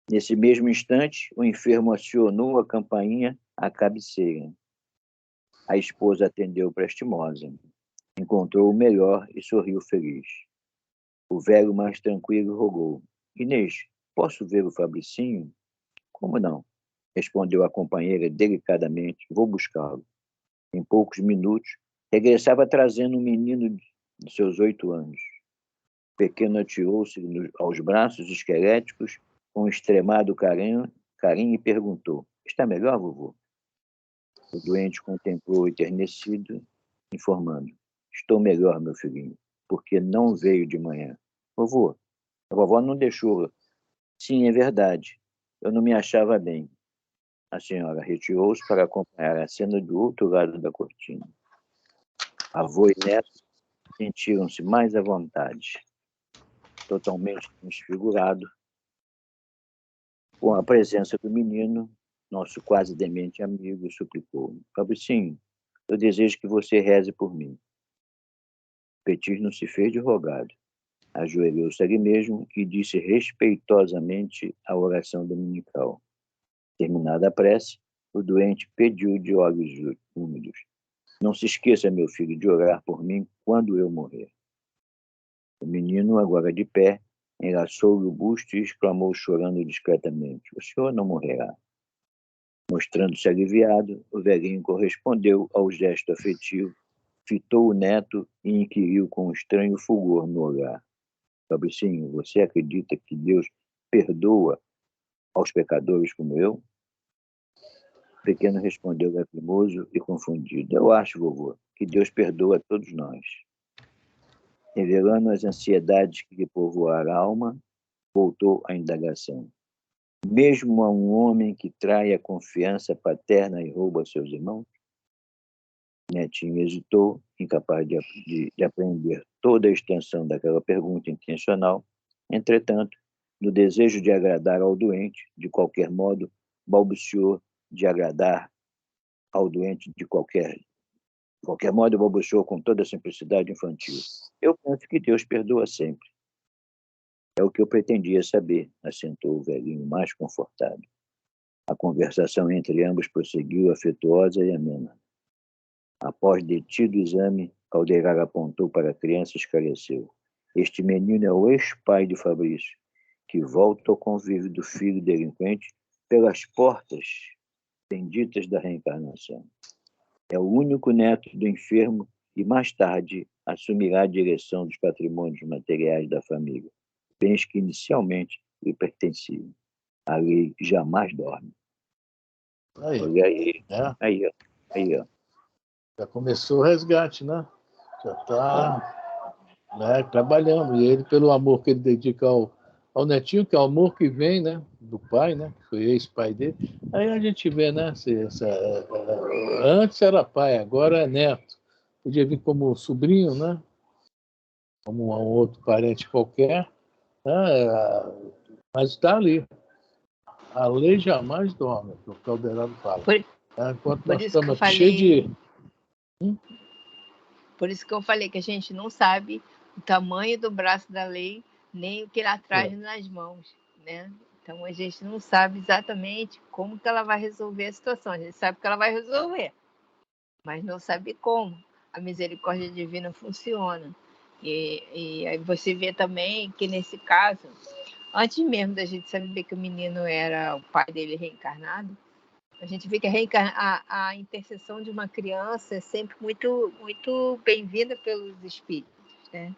Nesse mesmo instante, o enfermo acionou a campainha à cabeceira. A esposa atendeu prestimosa. Encontrou o melhor e sorriu feliz. O velho mais tranquilo rogou. Inês, posso ver o Fabricinho? Como não? Respondeu a companheira delicadamente. Vou buscá-lo. Em poucos minutos, regressava trazendo um menino de seus 8 anos. O pequeno atirou-se aos braços esqueléticos com extremado carinho e perguntou: Está melhor, vovô? O doente contemplou enternecido, informando: Estou melhor, meu filhinho, porque não veio de manhã. Vovô, a vovó não deixou. Sim, é verdade. Eu não me achava bem. A senhora retirou-se para acompanhar a cena do outro lado da cortina. Avô e neto sentiram-se mais à vontade. Totalmente desfigurado, com a presença do menino, nosso quase demente amigo suplicou: Fabricinho, eu desejo que você reze por mim. Petis não se fez de rogado. Ajoelhou-se ali mesmo e disse respeitosamente a oração dominical. Terminada a prece, o doente pediu de olhos úmidos: Não se esqueça, meu filho, de orar por mim quando eu morrer. O menino, agora de pé, enlaçou-lhe o busto e exclamou chorando discretamente: O senhor não morrerá. Mostrando-se aliviado, o velhinho correspondeu ao gesto afetivo, fitou o neto e inquiriu com um estranho fulgor no olhar: Fabricinho, você acredita que Deus perdoa aos pecadores como eu? O pequeno respondeu lacrimoso e confundido: Eu acho, vovô, que Deus perdoa a todos nós. Revelando as ansiedades que lhe povoaram a alma, voltou à indagação. Mesmo a um homem que trai a confiança paterna e rouba seus irmãos? Netinho hesitou, incapaz de aprender toda a extensão daquela pergunta intencional. Entretanto, no desejo de agradar ao doente, de qualquer modo, balbuciou de agradar ao doente de qualquer modo, balbuciou com toda a simplicidade infantil. Eu penso que Deus perdoa sempre. É o que eu pretendia saber, assentou o velhinho mais confortado. A conversação entre ambos prosseguiu afetuosa e amena. Após detido exame, Caldeirara apontou para a criança e esclareceu: Este menino é o ex-pai de Fabrício, que volta ao convívio do filho delinquente pelas portas benditas da reencarnação. É o único neto do enfermo e, mais tarde, assumirá a direção dos patrimônios materiais da família, bens que inicialmente lhe pertenciam. A lei jamais dorme. Aí, olha aí, né? aí, ó. Já começou o resgate, né? Já está, né, trabalhando. E ele, pelo amor que ele dedica ao netinho, que é o amor que vem, né, do pai, né, que foi ex-pai dele. Aí a gente vê, né, antes era pai, agora é neto. Podia vir como sobrinho, né, como um outro parente qualquer, né, mas está ali. A lei jamais dorme, que o Caldeirado fala. Enquanto nós estamos cheios de... Por isso que eu falei que a gente não sabe o tamanho do braço da lei, nem o que ela traz nas mãos, né? Então a gente não sabe exatamente como que ela vai resolver a situação. A gente sabe que ela vai resolver, mas não sabe como. A misericórdia divina funciona. E aí você vê também que nesse caso, antes mesmo da gente saber que o menino era o pai dele reencarnado, a gente vê que a intercessão de uma criança é sempre muito, muito bem-vinda pelos espíritos, né?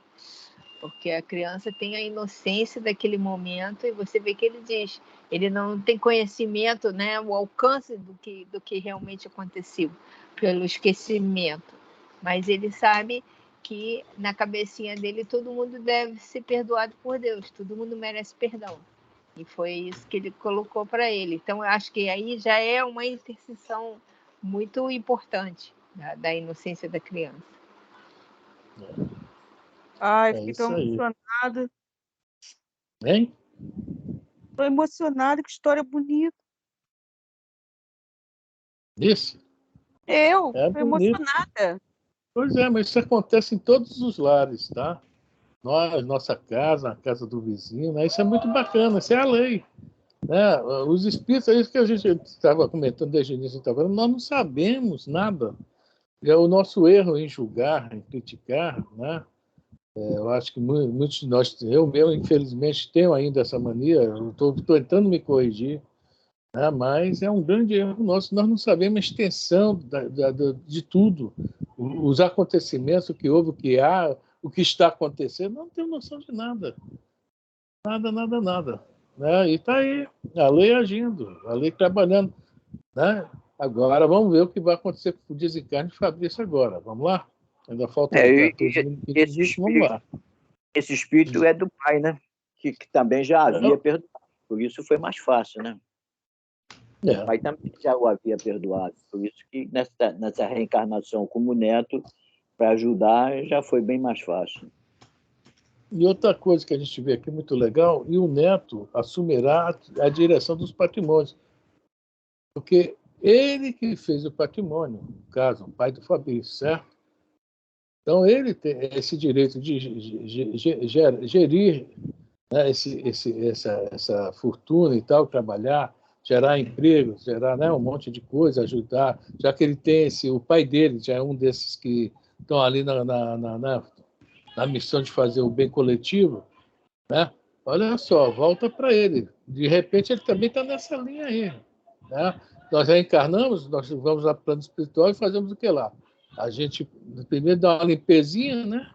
Porque a criança tem a inocência daquele momento e você vê que ele diz, ele não tem conhecimento, né, o alcance do que realmente aconteceu, pelo esquecimento. Mas ele sabe que na cabecinha dele todo mundo deve ser perdoado por Deus, todo mundo merece perdão. E foi isso que ele colocou para ele. Então, eu acho que aí já é uma intercessão muito importante da inocência da criança. Ai, fiquei tão emocionada. Hein? Estou emocionada, que história bonita. Isso? Eu estou emocionada. Pois é, mas isso acontece em todos os lares, tá? Nossa casa, a casa do vizinho, né? Isso é muito bacana, isso é a lei. Né? Os espíritos, é isso que a gente estava comentando desde o início, nós não sabemos nada. É o nosso erro em julgar, em criticar, né? Eu acho que muitos de nós, eu infelizmente tenho ainda essa mania, eu estou tentando me corrigir, né? Mas é um grande erro nosso. Nós não sabemos a extensão de tudo, os acontecimentos, o que houve, o que há, o que está acontecendo. Não temos noção de nada. Nada, nada, nada. Né? E está aí, a lei agindo, a lei trabalhando. Né? Agora, vamos ver o que vai acontecer com o desencarne de Fabrício agora. Vamos lá? Ainda falta 14 minutos, vamos lá. Esse espírito é do pai, né? Que também já havia perdoado. Por isso foi mais fácil, né? O pai também já o havia perdoado. Por isso que nessa reencarnação como neto, para ajudar, já foi bem mais fácil. E outra coisa que a gente vê aqui muito legal, e o neto assumirá a direção dos patrimônios. Porque ele que fez o patrimônio, no caso, o pai do Fabrício, certo? Então, ele tem esse direito de gerir, né, essa fortuna e tal, trabalhar, gerar empregos, gerar, né, um monte de coisa, ajudar, já que ele tem o pai dele já é um desses que estão ali na missão de fazer o bem coletivo, né? Olha só, volta para ele. De repente, ele também está nessa linha aí. Né? Nós reencarnamos, nós vamos lá para o plano espiritual e fazemos o que lá? A gente primeiro dá uma limpezinha, né?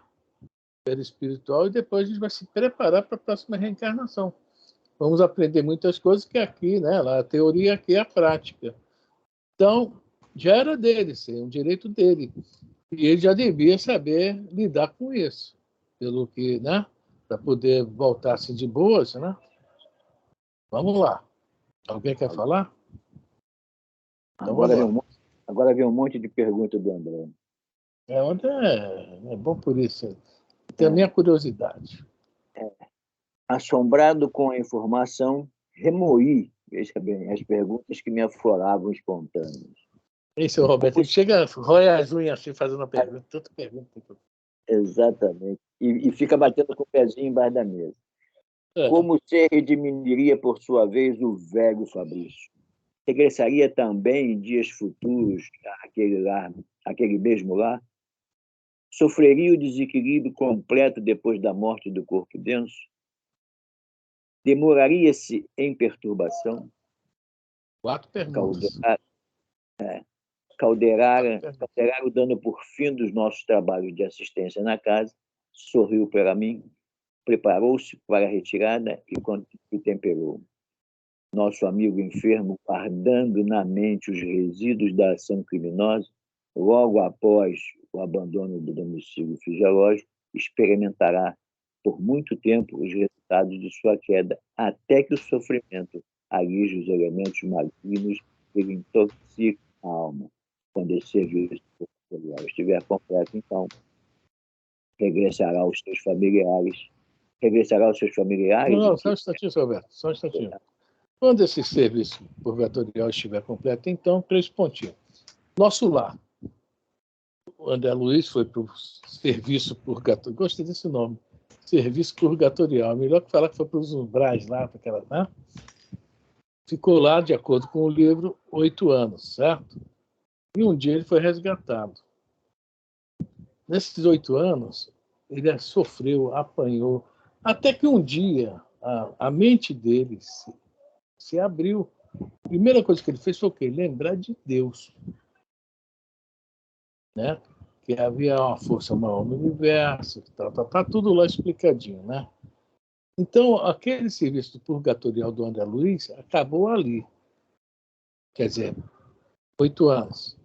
Espiritual, e depois a gente vai se preparar para a próxima reencarnação. Vamos aprender muitas coisas que aqui, né? Lá a teoria, aqui é a prática. Então, já era dele, é um direito dele. E ele já devia saber lidar com isso, pelo que, né? Para poder voltar assim de boas, né? Vamos lá. Alguém quer falar? Então, agora vem um monte de perguntas do André. É bom por isso. Tem a minha curiosidade. Assombrado com a informação, remoí, veja bem, as perguntas que me afloravam espontâneas. Esse é o Roberto. Ele chega, rói as unhas assim, fazendo a pergunta. Tanta pergunta. Exatamente. E fica batendo com o pezinho embaixo da mesa. Como se redimiria, por sua vez, o velho Fabrício? Regressaria também em dias futuros àquele mesmo lar? Sofreria o desequilíbrio completo depois da morte do corpo denso? Demoraria-se em perturbação? 4 perguntas. Calderar o dano por fim dos nossos trabalhos de assistência na casa, sorriu para mim, preparou-se para a retirada e temperou. Nosso amigo enfermo, guardando na mente os resíduos da ação criminosa, logo após o abandono do domicílio fisiológico, experimentará por muito tempo os resultados de sua queda, até que o sofrimento alije os elementos malignos e lhe intoxique a alma. Quando esse serviço estiver completo, então, regressará aos seus familiares. Não, só um instantinho, Roberto, só um instantinho. Quando esse serviço purgatorial estiver completo, então, 3 pontinhos. Nosso lar. O André Luiz foi para o serviço purgatorial. Gostei desse nome. Serviço purgatorial. Melhor que falar que foi para os umbrais lá, para aquela, né? Ficou lá, de acordo com o livro, 8 anos, certo? E um dia ele foi resgatado. Nesses 8 anos, ele sofreu, apanhou, até que um dia a mente dele se abriu. A primeira coisa que ele fez foi o quê? Lembrar de Deus. Né? Que havia uma força maior no universo, tá tudo lá explicadinho, né? Então, aquele serviço purgatorial do André Luiz acabou ali. Quer dizer, 8 anos.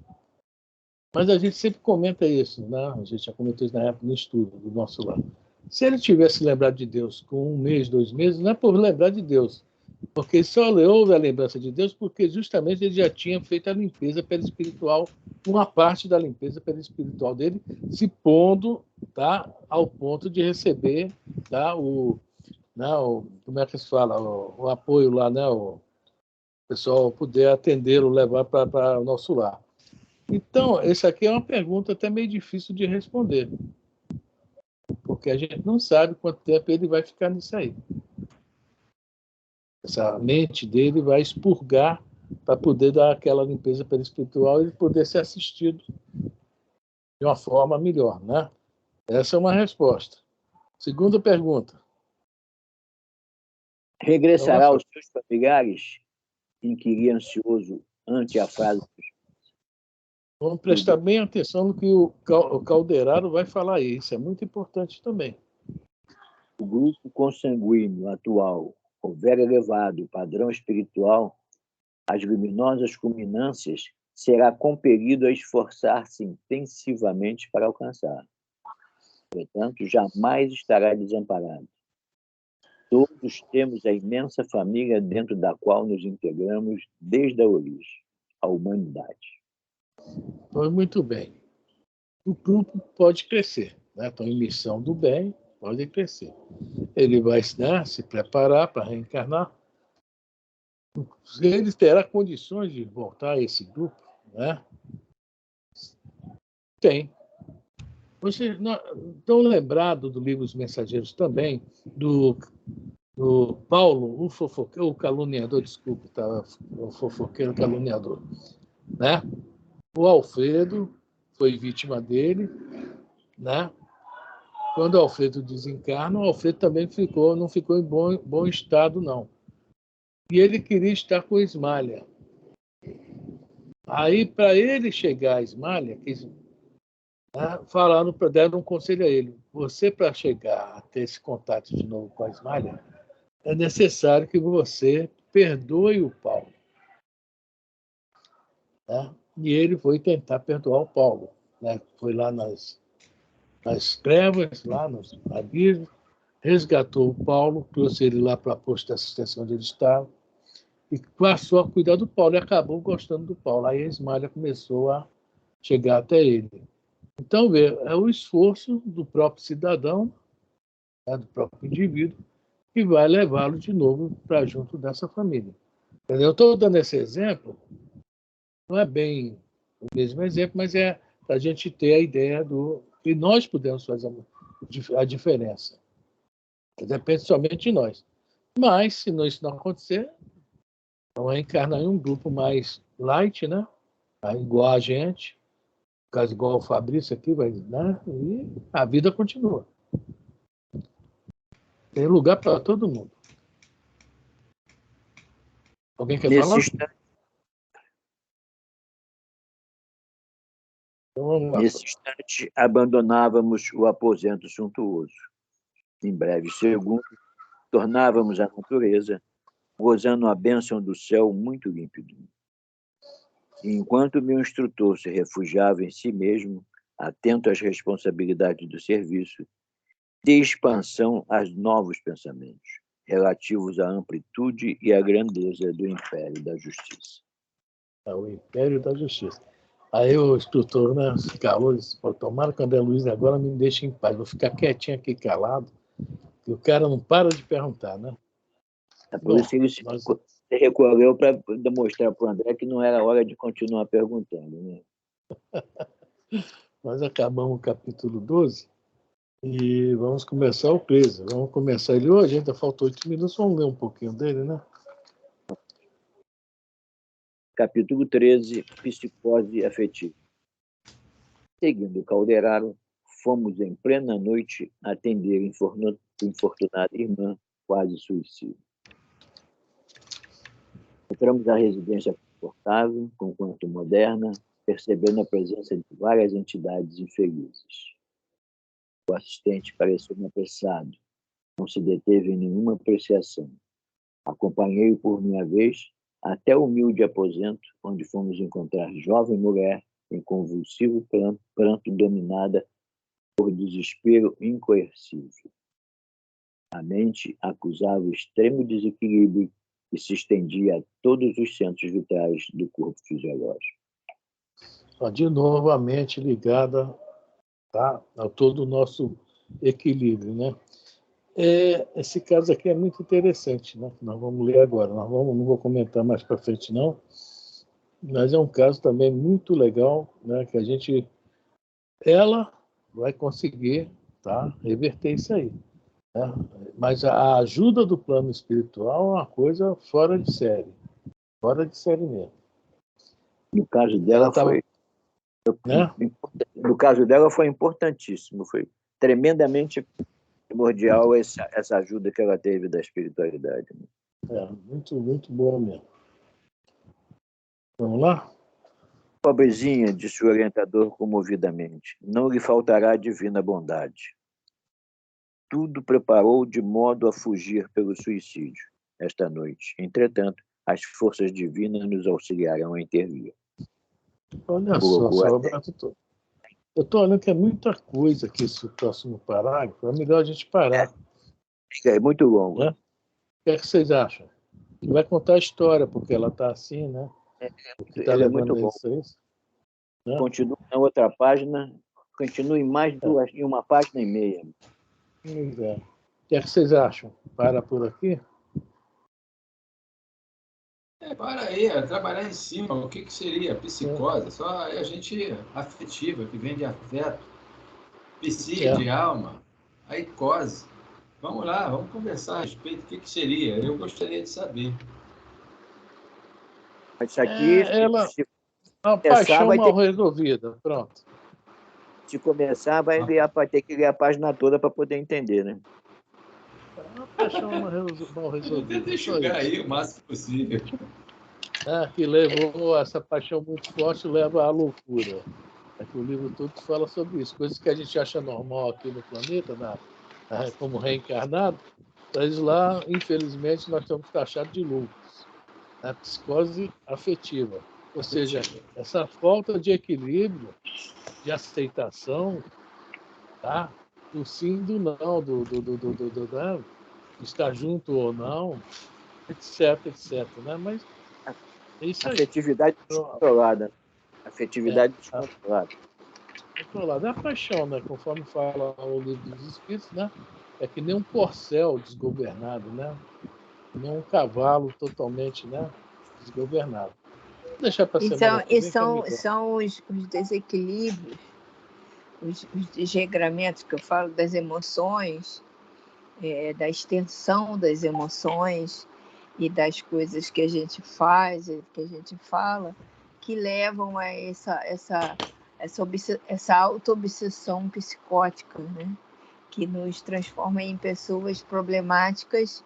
Mas a gente sempre comenta isso, né? A gente já comentou isso na época no estudo do nosso lado. Se ele tivesse lembrado de Deus com 1 mês, 2 meses, não é por lembrar de Deus, porque só houve a lembrança de Deus porque justamente ele já tinha feito a limpeza perispiritual, uma parte da limpeza perispiritual dele, se pondo, tá, ao ponto de receber, tá, como é que se fala, o apoio lá, né, o pessoal poder atendê-lo, levar para o nosso lar. Então, essa aqui é uma pergunta até meio difícil de responder, porque a gente não sabe quanto tempo ele vai ficar nisso aí. Essa mente dele vai expurgar para poder dar aquela limpeza perispiritual e poder ser assistido de uma forma melhor, né? Essa é uma resposta. Segunda pergunta. Regressará aos seus familiares inquiri ansioso ante a frase. Vamos prestar bem atenção no que o Calderaro vai falar aí. Isso é muito importante também. O grupo consanguíneo atual houver elevado o padrão espiritual, as luminosas culminâncias, será compelido a esforçar-se intensivamente para alcançar. Portanto, jamais estará desamparado. Todos temos a imensa família dentro da qual nos integramos desde a origem, a humanidade. Pois muito bem. O grupo pode crescer, né? Então, em missão do bem, pode crescer. Ele vai, né, se preparar para reencarnar. Ele terá condições de voltar a esse grupo, né? Tem. Vocês estão lembrados do livro Os Mensageiros também, do Paulo, o caluniador, desculpe, tá? O fofoqueiro caluniador, né? O Alfredo foi vítima dele, né? Quando o Alfredo desencarna, o Alfredo também não ficou em bom estado, não. E ele queria estar com Ismália. Aí, para ele chegar a Ismália, deram um conselho a ele. Você, para chegar a ter esse contato de novo com a Ismália, é necessário que você perdoe o Paulo. Né? E ele foi tentar perdoar o Paulo. Né? Foi lá nas trevas, lá nos abismos, resgatou o Paulo, trouxe ele lá para a posto de assistência onde ele estava, e passou a cuidar do Paulo, e acabou gostando do Paulo. Aí a Ismália começou a chegar até ele. Então, é o esforço do próprio cidadão, né, do próprio indivíduo, que vai levá-lo de novo para junto dessa família. Eu estou dando esse exemplo, não é bem o mesmo exemplo, mas é para a gente ter a ideia do que nós podemos fazer a diferença. Depende somente de nós. Mas, se isso não acontecer, vamos reencarnar em um grupo mais light, né? Igual a gente, caso igual o Fabrício aqui, né? E a vida continua. Tem lugar para todo mundo. Alguém quer falar? Nesse instante, abandonávamos o aposento suntuoso. Em breve segundo, tornávamos à natureza, gozando a bênção do céu muito límpido. E enquanto meu instrutor se refugiava em si mesmo, atento às responsabilidades do serviço, de expansão aos novos pensamentos, relativos à amplitude e à grandeza do Império da Justiça. O Império da Justiça. Aí o instrutor, né, calou, disse, tomara que o André Luiz agora me deixe em paz, vou ficar quietinho aqui, calado, que o cara não para de perguntar, né? É por isso que ele se recolheu para demonstrar para o André que não era hora de continuar perguntando, né? Nós acabamos o capítulo 12 e vamos começar o 13. Vamos começar ele hoje, ainda faltam 8 minutos, vamos ler um pouquinho dele, né? Capítulo 13, Psicose Afetiva. Seguindo o Calderaro, fomos em plena noite atender infortunada irmã, quase suicida. Entramos à residência confortável, conquanto moderna, percebendo a presença de várias entidades infelizes. O assistente pareceu-me apressado, não se deteve em nenhuma apreciação. Acompanhei-o por minha vez até o humilde aposento, onde fomos encontrar jovem mulher em convulsivo pranto dominada por desespero incoercível. A mente acusava o extremo desequilíbrio que se estendia a todos os centros vitais do corpo fisiológico. De novo, a mente ligada, tá, a todo o nosso equilíbrio, né? Esse caso aqui é muito interessante, né? Nós vamos ler agora. Não vou comentar mais para frente, não. Mas é um caso também muito legal, né? Que ela vai conseguir, tá, reverter isso aí. Né? Mas a ajuda do plano espiritual é uma coisa fora de série mesmo. No caso dela foi, né? No caso dela foi importantíssimo, foi tremendamente primordial essa ajuda que ela teve da espiritualidade. Né? Muito, muito boa mesmo. Vamos lá? Pobrezinha, disse o orientador comovidamente, não lhe faltará a divina bondade. Tudo preparou de modo a fugir pelo suicídio esta noite. Entretanto, as forças divinas nos auxiliarão a intervir. Olha só, Roberto. Eu estou olhando que é muita coisa aqui esse próximo parágrafo. É melhor a gente parar. É muito longo. Né? O que é que vocês acham? Vai contar a história, porque ela está assim, né? O que está levando a isso? Né? Continua na outra página. Continua em mais duas, em uma página e meia. Pois é. O que é que vocês acham? Para por aqui? Para aí, trabalhar em cima. O que seria psicose? Só a gente afetiva, que vem de afeto. Psi de alma. Aí cose. Vamos lá, vamos conversar a respeito do que seria. Eu gostaria de saber. Isso aqui, a paixão mal resolvida. Pronto. Se começar, vai ter que ler a página toda para poder entender, né? Uma paixão mal resolvida. Deixa eu enxugar aí o máximo possível. Que levou essa paixão muito forte, leva à loucura. É que o livro todo fala sobre isso. Coisas que a gente acha normal aqui no planeta, como reencarnado, mas lá, infelizmente, nós estamos taxados de loucos. A psicose afetiva. Ou seja, essa falta de equilíbrio, de aceitação, tá? Do sim, do não, do estar junto ou não, etc, né? Mas é isso aí. Afetividade descontrolada. Afetividade descontrolada. Controlada. É a paixão, né? Conforme fala o livro dos Espíritos, né? É que nem um corcel desgovernado, né? Nem um cavalo totalmente, né? Desgovernado. Vou deixar para semana que vem, são os desequilíbrios, os desregramentos que eu falo das emoções, da extensão das emoções e das coisas que a gente faz, que a gente fala, que levam a essa auto-obsessão psicótica, né? Que nos transforma em pessoas problemáticas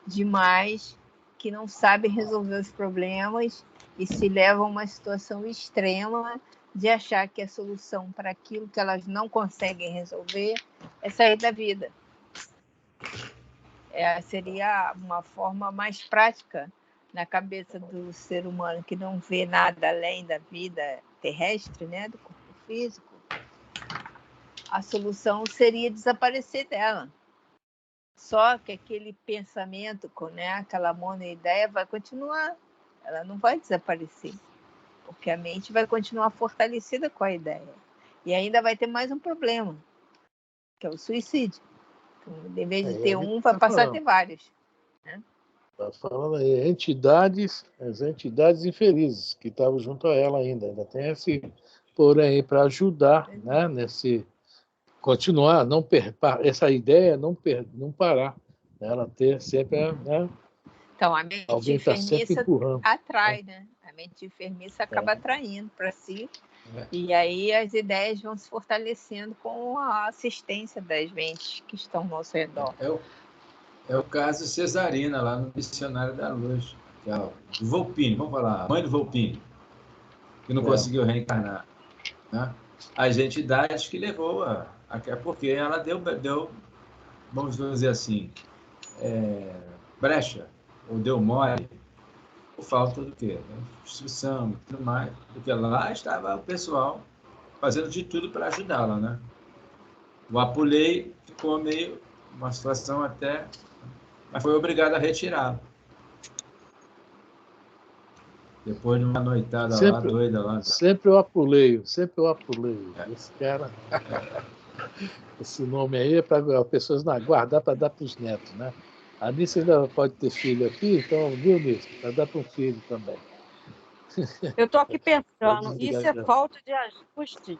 demais, que não sabem resolver os problemas e se levam a uma situação extrema de achar que a solução para aquilo que elas não conseguem resolver é sair da vida. Seria uma forma mais prática na cabeça do ser humano que não vê nada além da vida terrestre, né, do corpo físico. A solução seria desaparecer dela. Só que aquele pensamento, né, aquela monoideia vai continuar. Ela não vai desaparecer. Porque a mente vai continuar fortalecida com a ideia. E ainda vai ter mais um problema, que é o suicídio. Então, em vez de ter um, vai passar a ter vários. Né? Está falando aí, as entidades infelizes que estavam junto a ela ainda tem esse porém para ajudar, né, nesse continuar, essa ideia não parar, né, ela ter sempre, né, então a mente enfermiça atrai, né? A mente enfermiça acaba atraindo para si, e aí as ideias vão se fortalecendo com a assistência das mentes que estão ao nosso redor. É o caso Cesarina, lá no Missionário da Luz. Que é o Volpini, vamos falar, a mãe do Volpini, que não conseguiu reencarnar. Né? As entidades que levou porque ela deu, vamos dizer assim, brecha, ou deu mole, por falta do quê? Instrução e tudo mais. Porque lá estava o pessoal fazendo de tudo para ajudá-la. Né? O Apulei ficou meio uma situação até... mas foi obrigado a retirar. Depois de uma noitada lá, doida lá. Sempre eu apuleio. Esse cara... Esse nome aí é para as pessoas guardar para dar para os netos, né? A Nice ainda pode ter filho aqui, então, viu, Nice? Para dar para um filho também. Eu estou aqui pensando, isso é falta de ajuste